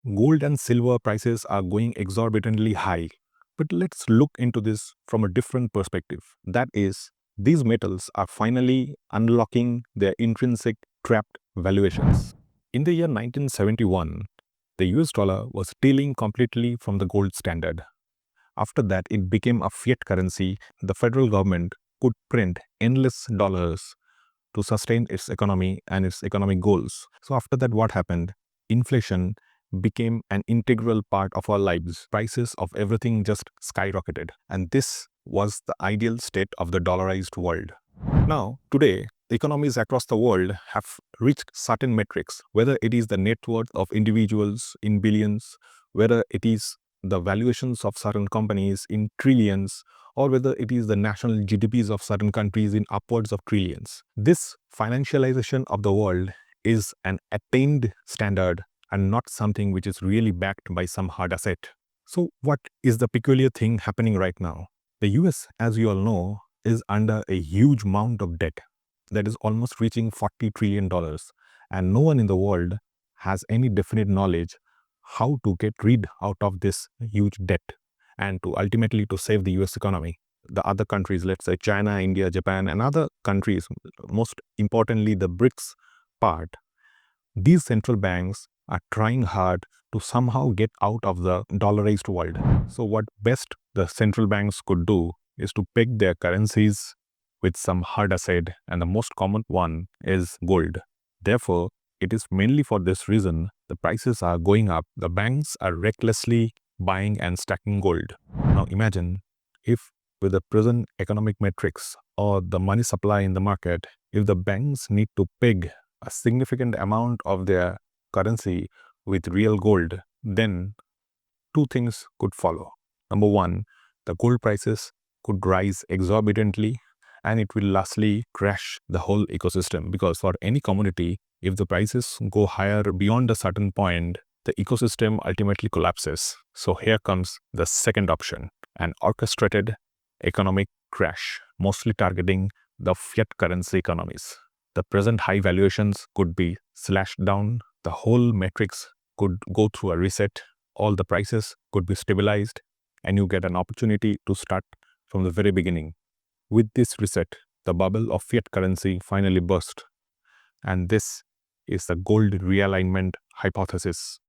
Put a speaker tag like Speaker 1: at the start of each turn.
Speaker 1: Gold and silver prices are going exorbitantly high. But let's look into this from a different perspective. That is, these metals are finally unlocking their intrinsic trapped valuations. In the year 1971, the US dollar was stealing completely from the gold standard. After that, it became a fiat currency. The federal government could print endless dollars to sustain its economy and its economic goals. So after that, what happened? Inflation became an integral part of our lives. Prices of everything just skyrocketed. And this was the ideal state of the dollarized world. Now, today, economies across the world have reached certain metrics, whether it is the net worth of individuals in billions, whether it is the valuations of certain companies in trillions, or whether it is the national GDPs of certain countries in upwards of trillions. This financialization of the world is an attained standard and not something which is really backed by some hard asset. So what is the peculiar thing happening right now? The US, as you all know, is under a huge amount of debt that is almost reaching $40 trillion. And no one in the world has any definite knowledge how to get rid out of this huge debt and to ultimately to save the US economy. The other countries, let's say China, India, Japan, and other countries, most importantly the BRICS part, these central banks are trying hard to somehow get out of the dollarized world. So what best the central banks could do is to peg their currencies with some hard asset, and the most common one is gold. Therefore, it is mainly for this reason the prices are going up. The banks are recklessly buying and stacking gold. Now imagine if with the present economic metrics or the money supply in the market, if the banks need to peg a significant amount of their currency with real gold, then two things could follow. Number one, the gold prices could rise exorbitantly, and it will lastly crash the whole ecosystem, because for any commodity, if the prices go higher beyond a certain point, the ecosystem ultimately collapses. So here comes the second option, an orchestrated economic crash, mostly targeting the fiat currency economies. The present high valuations could be slashed down, the whole metrics could go through a reset, all the prices could be stabilized, and you get an opportunity to start from the very beginning. With this reset, the bubble of fiat currency finally burst, and this is the Gold Realignment Hypothesis.